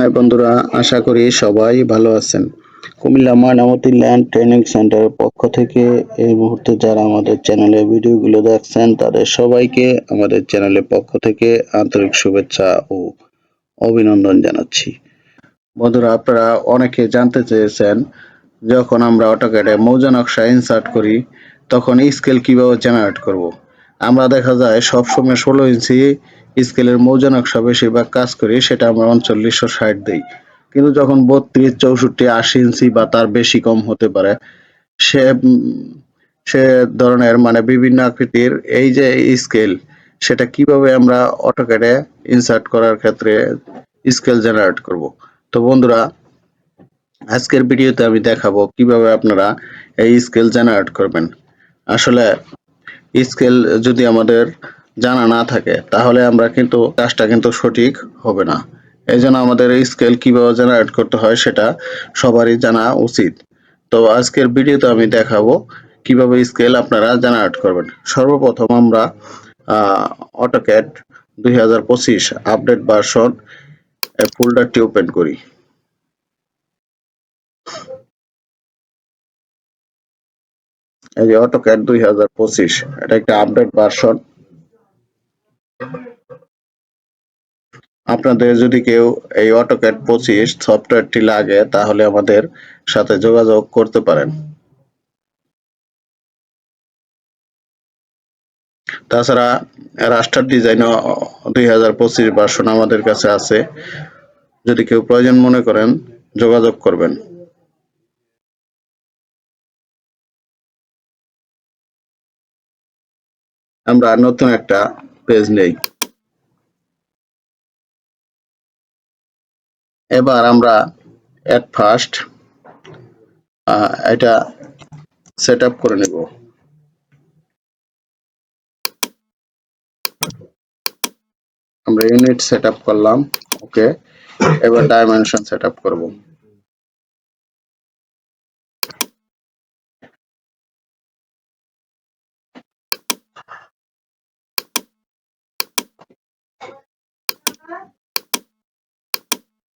High বন্ধুরা, আশা করি সবাই ভালো আছেন। কুমিল্লা ময়নামতি ল্যান্ড ট্রেনিং সেন্টারের পক্ষ থেকে এই মুহূর্তে যারা আমাদের চ্যানেলে ভিডিওগুলো দেখছেন তাদের সবাইকে আমাদের চ্যানেলের পক্ষ থেকে আন্তরিক শুভেচ্ছা ও অভিনন্দন জানাচ্ছি। বন্ধুরা, আপনারা অনেকে জানতে চেয়েছেন যখন আমরা অটোক্যাডে মৌজা নকশা ইনসার্ট করি তখন স্কেল কিভাবে জেনারেট করব। আমরা দেখা যায় সবসময় 16 ইঞ্চি স্কেলের মৌজা নকশা বেশিরভাগ কাজ করি, সেটা আমরা 3960 দিই। কিন্তু যখন 32, 64, 80 ইঞ্চি বা তার বেশি কম হতে পারে সে সে ধরনের মানে বিভিন্ন আকৃতির এই যে স্কেল, সেটা কিভাবে আমরা অটোক্যাডে ইনসার্ট করার ক্ষেত্রে স্কেল জেনারেট করব। তো বন্ধুরা, আজকের ভিডিওতে আমি দেখাবো কিভাবে আপনারা এই স্কেল জেনারেট করবেন। আসলে স্কেল যদি আমাদের জানা না থাকে তাহলে আমরা কিন্তু কাজটা কিন্তু সঠিক হবে না। এই জন্য আমাদের স্কেল কিভাবে জেনারেট করতে হয় সেটা সবারই জানা উচিত। তো আজকের ভিডিওতে আমি দেখাবো কিভাবে স্কেল আপনারা জেনারেট করবেন। সর্বপ্রথম আমরা অটোক্যাড 2025 আপডেট ভার্সন ফোল্ডারটি ওপেন করি। এই যে অটোক্যাড 2025, এটা একটা আপডেট ভার্সন। আপনাদের যদি কেউ এই অটোক্যাড 25 সফটওয়্যারটি লাগে তাহলে আমাদের সাথে যোগাযোগ করতে পারেন। তাছাড়া রাস্টার ডিজাইন 2025 ভার্সন আমাদের কাছে আছে, যদি কেউ প্রয়োজন মনে করেন যোগাযোগ করবেন। আমরা নতুন একটা পেজ নেই। এবার আমরা এট ফার্স্ট এটা সেট আপ করে নেব। আমরা ইউনিট সেট আপ করলাম, ওকে। এবার ডাইমেনশন সেট আপ করবো।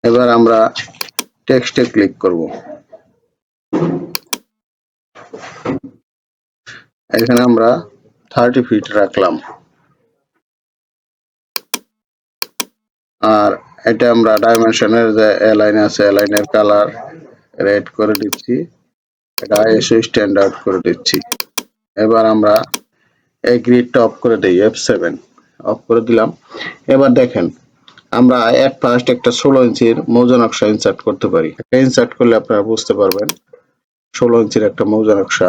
এবার আমরা টেক্সটে ক্লিক করব। এখানে আমরা 30 ফিট রাখলাম। আর এটা আমরা ডাইমেনশনের যে এলাইন আছে, এলাইনের কালার রেড করে দিচ্ছি, এটা আইএসও স্ট্যান্ডার্ড করে দিচ্ছি। এবার আমরা এই গ্রিডটা অফ করে দিই, F7 অফ করে দিলাম। এবার দেখেন আমরা এট ফার্স্ট একটা 16 ইঞ্চির মৌজা নকশা ইনসার্ট করতে পারি। একটা ইনসার্ট করলে আপনারা বুঝতে পারবেন 16 ইঞ্চির একটা মৌজা নকশা।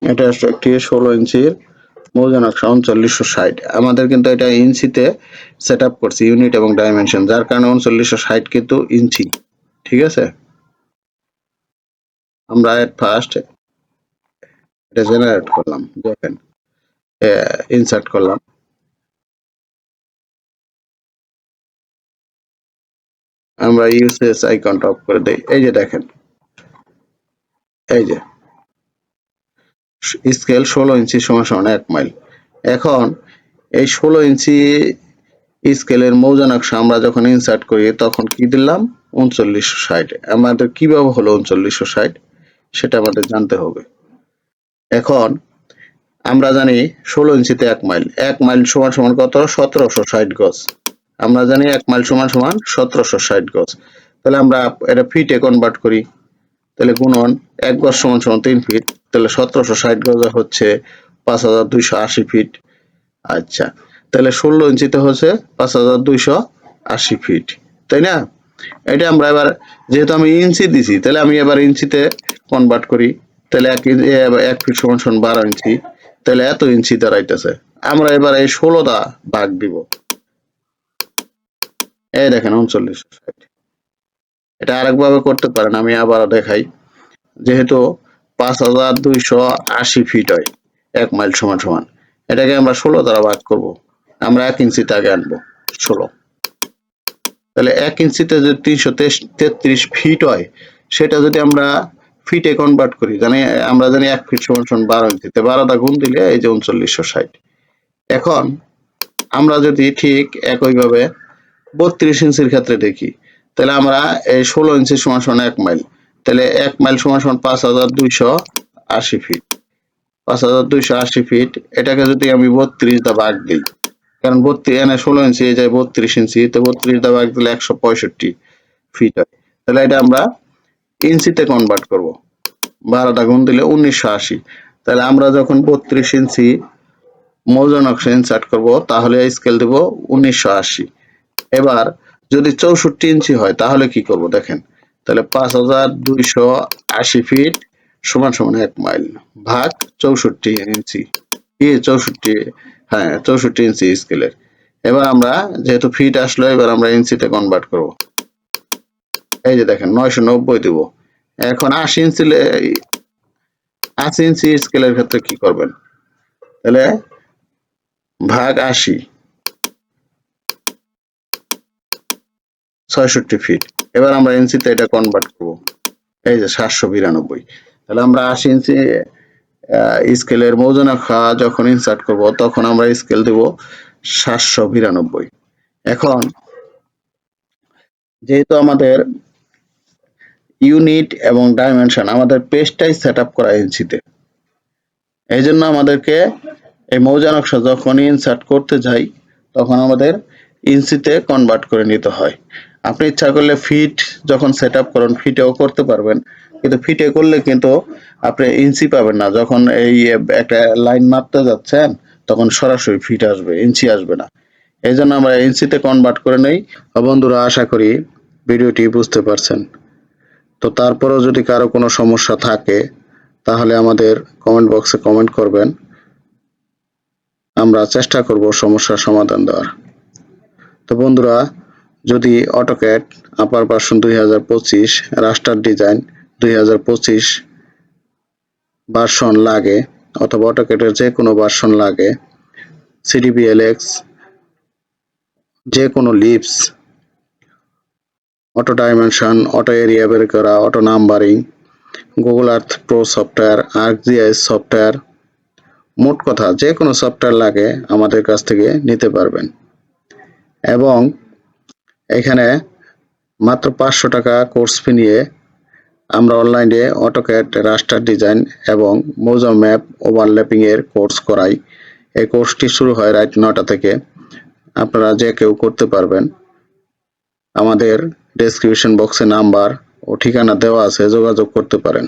এটা একটি 16 ইঞ্চির মৌজা নকশা 3960। আমাদের কিন্তু এটা ইঞ্চিতে সেট আপ করছি, ইউনিট এবং ডাইমেনশন, যার কারণে 3960 কিন্তু ইঞ্চি। ঠিক আছে, আমরা এট ফার্স্ট এটা জেনারেট করলাম, দেখেন ইনসার্ট করলাম। আমরা ইউসএস আইকনটা অফ করে দেই। এই যে দেখেন, এই যে স্কেল 16 ইঞ্চি সমান 1 মাইল। এখন এই 16 ইঞ্চি স্কেলের মৌজা নকশা আমরা যখন ইনসার্ট করি তখন কি দিলাম 3960। আমাদের কিভাবে হলো 3960 সেটা আমাদের জানতে হবে। এখন আমরা জানি 16 ইঞ্চিতে 1 মাইল, 1 মাইল সমান কত? 1760 গজ। আমরা জানি 1 মাইল সমান 1760 গজ। তাহলে আমরা এটা ফিটে কনভার্ট করি, তাহলে গুণন 1 গজ সমান 3 ফিট, তাহলে 1760 গজ হচ্ছে 5280 ফিট। আচ্ছা, তাহলে 16 ইঞ্চিতে হচ্ছে 5280 ফিট, তাই না? এটা আমরা এবার যেহেতু আমি ইঞ্চি দিছি তাহলে আমি এবার ইঞ্চিতে কনভার্ট করি, তাহলে 1 ফিট সমান 12 ইঞ্চি, তাহলে এত ইঞ্চি দাঁড়াইতেছে। আমরা এবার এই 16 দা ভাগ দিব। এই দেখেন 3960। এটা আরেকভাবে করতে পারেন, আমি আবার দেখাই। যেহেতু 5280 ফিট হয় 1 মাইল সমান, এটাকে আমরা 16 দ্বারা ভাগ করব। আমরা 1 ইঞ্চিতে আগে আনবো 16। তাহলে 1 ইঞ্চিতে যদি 333 ফিট হয়, সেটা যদি আমরা ফিটে কনভার্ট করি, আমরা জানি 1 ফিট সমান সমান 12 ইঞ্চিতে 12 দা গুণ দিলে এই যে 3960। এখন আমরা যদি ঠিক একইভাবে 32 ইঞ্চির ক্ষেত্রে দেখি, তাহলে আমরা এই 16 ইঞ্চি সমান সমান 1 মাইল, তাহলে 1 মাইল সমান সমান 5280 ফিট। 5280 ফিট, এটাকে যদি আমি 32 দা ভাগ দিই, কারণ 32 এনে 16 ইঞ্চি এই যায় 32 ইঞ্চি, তো 32 দা ভাগ দিলে 165 ফিট হয়। তাহলে এটা আমরা ইঞ্চিতে কনভার্ট করব, 12টা গুণ দিলে 1980। তাহলে আমরা যখন 32 ইঞ্চি মৌজা নকশা ইনসার্ট করব, তাহলে স্কেল দেব 1980। এবার যদি 64 ইঞ্চি হয় তাহলে কি করব দেখেন, তাহলে 5280 ফিট সমান সমান 1 মাইল ভাগ 64 ইঞ্চি, 64, হ্যাঁ 64 ইঞ্চি স্কেলের। এবার আমরা যেহেতু ফিট আসলো, এবার আমরা ইঞ্চিতে কনভার্ট করব। এই যে দেখেন 990 দেব। এখন 80 ইঞ্চি স্কেলের ক্ষেত্রে কি করবেন, তাহলে ভাগ 80, 66 ফিট। এবার আমরা ইঞ্চিতে এটা কনভার্ট করব, এই যে 792। তাহলে আমরা 80 ইঞ্চি স্কেলের মৌজা নকশা যখন ইনসার্ট করব, তখন আমরা স্কেল দেব 792। এখন যেহেতু আমাদের ইউনিট এবং ডাইমেনশন আমাদের পেজটাই সেট আপ করা ইঞ্চিতে, এই জন্য আমাদেরকে এই মৌজা নকশা যখন ইনসার্ট করতে যাই, তখন আমাদের ইঞ্চিতে কনভার্ট করে নিতে হয়। আপনি ইচ্ছা করলে ফিট যখন সেট আপ করেন ফিটেও করতে পারবেন, কিন্তু ফিটে করলে কিন্তু আপনি ইঞ্চি পাবেন না। যখন এই একটা লাইন মাপতে যাচ্ছেন, তখন সরাসরি ফিট আসবে, ইঞ্চি আসবে না। এই জন্য আমরা ইঞ্চিতে কনভার্ট করে নেই। বন্ধুরা, আশা করি ভিডিওটি বুঝতে পারছেন। তো তারপরেও যদি কারো কোনো সমস্যা থাকে, তাহলে আমাদের কমেন্ট বক্সে কমেন্ট করবেন, আমরা চেষ্টা করব সমস্যার সমাধান দেওয়ার। তো বন্ধুরা, যদি অটোক্যাড আপার ভার্সন 2025 রাস্টার ডিজাইন 2025 ভার্সন লাগে, অথবা অটোক্যাডের যে কোনো ভার্সন লাগে, সিডিবিএলএক্স, যে কোনো lisps, auto dimension, auto area বের করা, auto numbering, Google Earth pro software, ArcGIS software, মোট কথা যে কোনো সফটওয়্যার লাগে আমাদের কাছ থেকে নিতে পারবেন। এবং এখানে মাত্র 500 টাকা কোর্স ফি নিয়ে আমরা অনলাইনে অটোক্যাড রাস্টার ডিজাইন এবং মৌজা ম্যাপ ওভারল্যাপিং এর কোর্স করাই। এই কোর্সটি শুরু হয় রাত 9টা থেকে। আপনারা যে কেউ করতে পারবেন। আমাদের ডেসক্রিপশন বক্সে নাম্বার ও ঠিকানা দেওয়া আছে, যোগাযোগ করতে পারেন।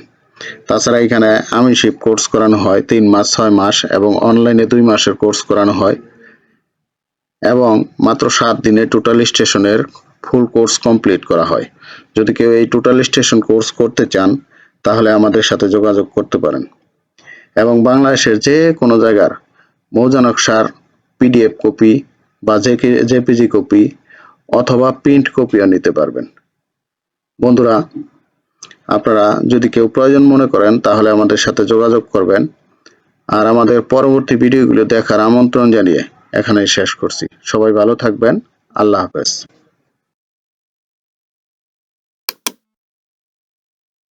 তাছাড়া এখানে আমিনশিপ কোর্স করানো হয় 3 মাস, 6 মাস এবং অনলাইনে 2 মাসের কোর্স করানো হয়, এবং মাত্র 7 দিনে টোটাল স্টেশনের ফুল কোর্স কমপ্লিট করা হয়। যদি কেউ এই টোটাল স্টেশন কোর্স করতে চান, তাহলে আমাদের সাথে যোগাযোগ করতে পারেন। এবং বাংলাদেশের যে কোনো জায়গার মৌজা নকশার পিডিএফ কপি বা জেপিজি কপি অথবা প্রিন্ট কপিও নিতে পারবেন। বন্ধুরা, আপনারা যদি কেউ প্রয়োজন মনে করেন, তাহলে আমাদের সাথে যোগাযোগ করবেন। আর আমাদের পরবর্তী ভিডিওগুলো দেখার আমন্ত্রণ জানিয়ে এখানেই শেষ করছি। সবাই ভালো থাকবেন। আল্লাহ হাফেজ।